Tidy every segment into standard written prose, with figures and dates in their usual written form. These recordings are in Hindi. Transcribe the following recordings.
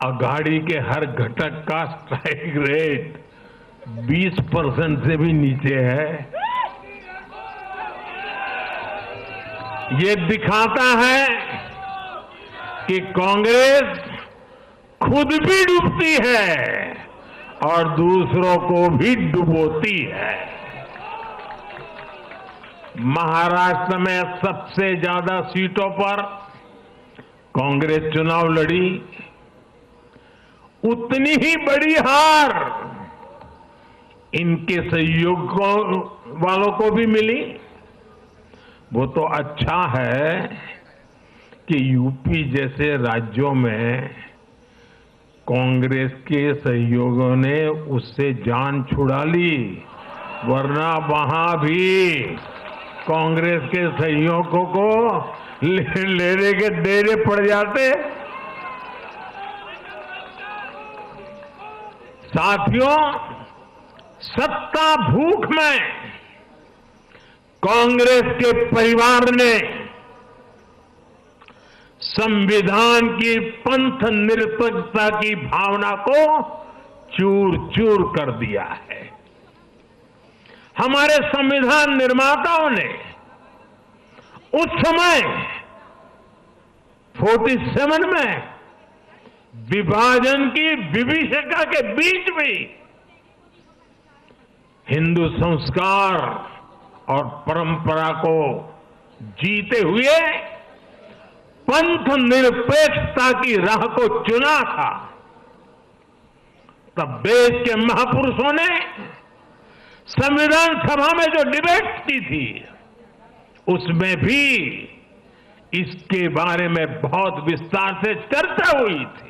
अघाड़ी के हर घटक का स्ट्राइक रेट 20% से भी नीचे है। ये दिखाता है कि कांग्रेस खुद भी डूबती है और दूसरों को भी डुबोती है। महाराष्ट्र में सबसे ज्यादा सीटों पर कांग्रेस चुनाव लड़ी, उतनी ही बड़ी हार इनके सहयोगियों वालों को भी मिली। वो तो अच्छा है कि यूपी जैसे राज्यों में कांग्रेस के सहयोगियों ने उससे जान छुड़ा ली, वरना वहां भी कांग्रेस के सहयोगियों को लेने के डेरे पड़ जाते। साथियों, सत्ता भूख में कांग्रेस के परिवार ने संविधान की पंथ निरपेक्षता की भावना को चूर चूर कर दिया है। हमारे संविधान निर्माताओं ने उस समय 47 में विभाजन की विभीषिका के बीच भी हिंदू संस्कार और परंपरा को जीते हुए पंथ निरपेक्षता की राह को चुना था। तब देश के महापुरुषों ने संविधान सभा में जो डिबेट की थी उसमें भी इसके बारे में बहुत विस्तार से चर्चा हुई थी।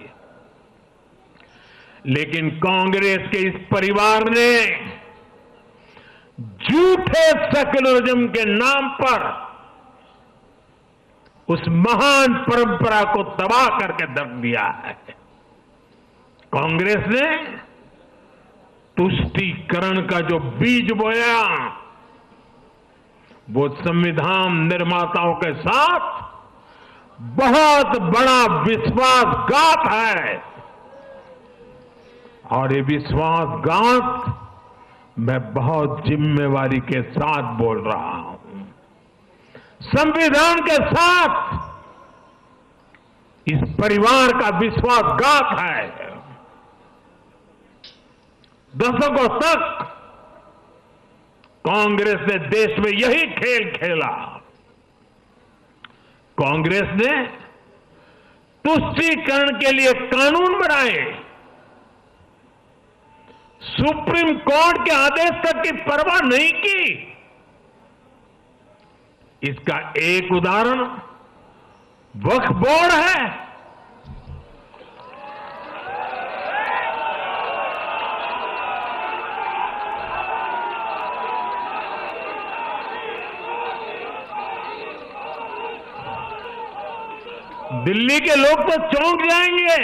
लेकिन कांग्रेस के इस परिवार ने झूठे सेक्युलरिज्म के नाम पर उस महान परंपरा को तबाह करके रख दिया है। कांग्रेस ने तुष्टीकरण का जो बीज बोया वो संविधान निर्माताओं के साथ बहुत बड़ा विश्वासघात है। और ये विश्वासघात मैं बहुत जिम्मेवारी के साथ बोल रहा हूं। संविधान के साथ इस परिवार का विश्वासघात है। दशकों तक कांग्रेस ने देश में यही खेल खेला। कांग्रेस ने तुष्टीकरण के लिए कानून बनाए, सुप्रीम कोर्ट के आदेश तक की परवाह नहीं की। इसका एक उदाहरण वक्फ बोर्ड है। दिल्ली के लोग तो चौंक जाएंगे।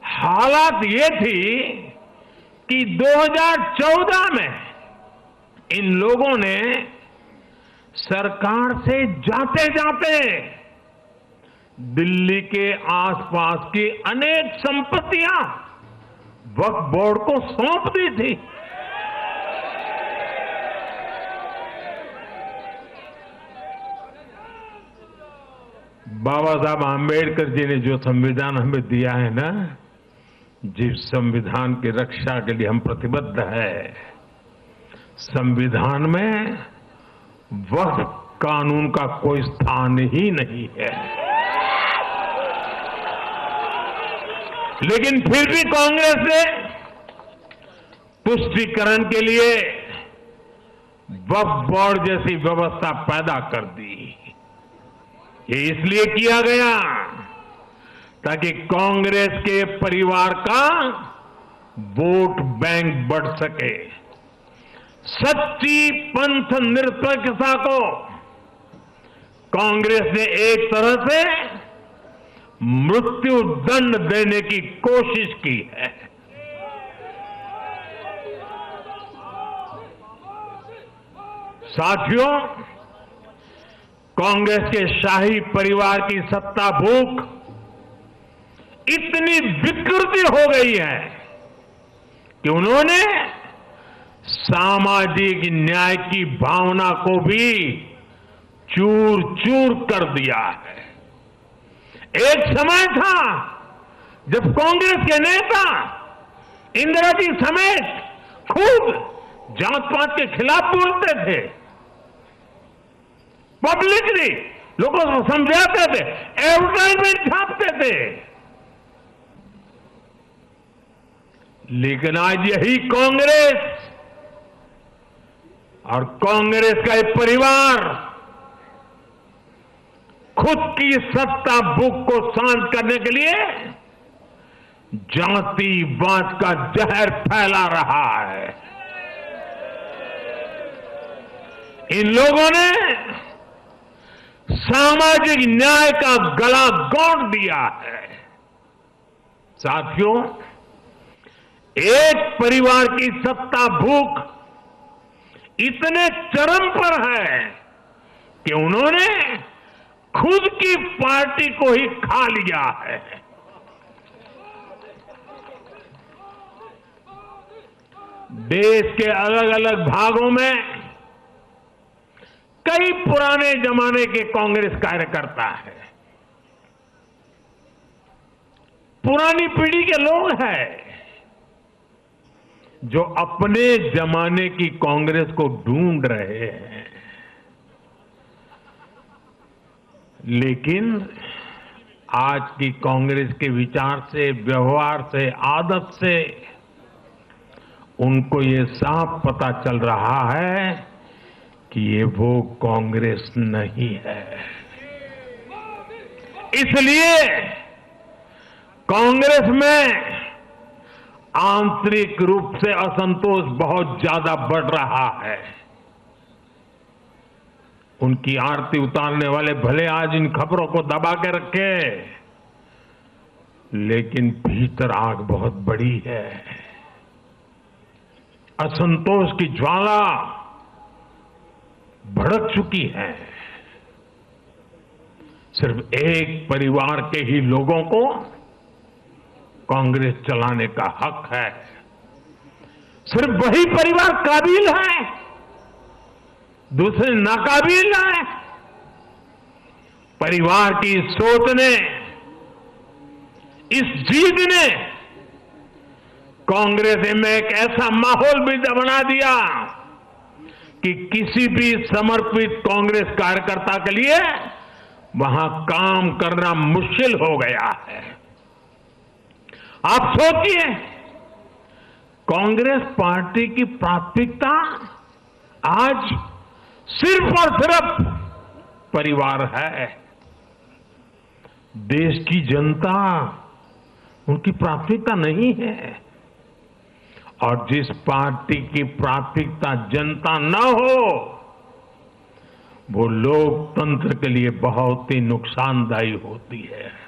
हालात ये थी कि 2014 में इन लोगों ने सरकार से जाते जाते दिल्ली के आसपास की अनेक संपत्तियां वक्फ बोर्ड को सौंप दी थी। बाबा साहब आंबेडकर जी ने जो संविधान हमें दिया है ना, जिस संविधान की रक्षा के लिए हम प्रतिबद्ध है, संविधान में वक्फ कानून का कोई स्थान ही नहीं है। लेकिन फिर भी कांग्रेस ने तुष्टीकरण के लिए वक्फ बोर्ड जैसी व्यवस्था पैदा कर दी। ये इसलिए किया गया ताकि कांग्रेस के परिवार का वोट बैंक बढ़ सके। सच्ची पंथ निरपेक्षता को कांग्रेस ने एक तरह से मृत्यु दंड देने की कोशिश की है। साथियों, कांग्रेस के शाही परिवार की सत्ता भूख इतनी विकृति हो गई है कि उन्होंने सामाजिक न्याय की भावना को भी चूर चूर कर दिया है। एक समय था जब कांग्रेस के नेता इंदिरा जी समेत खूब जात पात के खिलाफ बोलते थे, पब्लिकली लोगों को समझाते थे, एडवर्टाइजमेंट छापते थे। लेकिन आज यही कांग्रेस और कांग्रेस का एक परिवार खुद की सत्ता भूख को शांत करने के लिए जातिवाद का जहर फैला रहा है। इन लोगों ने सामाजिक न्याय का गला घोंट दिया है। साथियों, एक परिवार की सत्ता भूख इतने चरम पर है कि उन्होंने खुद की पार्टी को ही खा लिया है। देश के अलग अलग भागों में कई पुराने जमाने के कांग्रेस कार्यकर्ता हैं, पुरानी पीढ़ी के लोग हैं जो अपने जमाने की कांग्रेस को ढूंढ रहे हैं। लेकिन आज की कांग्रेस के विचार से, व्यवहार से, आदत से उनको ये साफ पता चल रहा है कि ये वो कांग्रेस नहीं है। इसलिए कांग्रेस में आंतरिक रूप से असंतोष बहुत ज्यादा बढ़ रहा है। उनकी आरती उतारने वाले भले आज इन खबरों को दबा के रखे, लेकिन भीतर आग बहुत बड़ी है। असंतोष की ज्वाला भड़क चुकी है। सिर्फ एक परिवार के ही लोगों को कांग्रेस चलाने का हक है। सिर्फ वही परिवार काबिल है, दूसरे नाकाबिल हैं। परिवार की सोच ने, इस जीत ने कांग्रेस में एक ऐसा माहौल भी बना दिया कि किसी भी समर्पित कांग्रेस कार्यकर्ता के लिए वहां काम करना मुश्किल हो गया है। आप सोचिए, कांग्रेस पार्टी की प्राथमिकता आज सिर्फ और सिर्फ परिवार है। देश की जनता उनकी प्राथमिकता नहीं है। और जिस पार्टी की प्राथमिकता जनता न हो, वो लोकतंत्र के लिए बहुत ही नुकसानदायी होती है।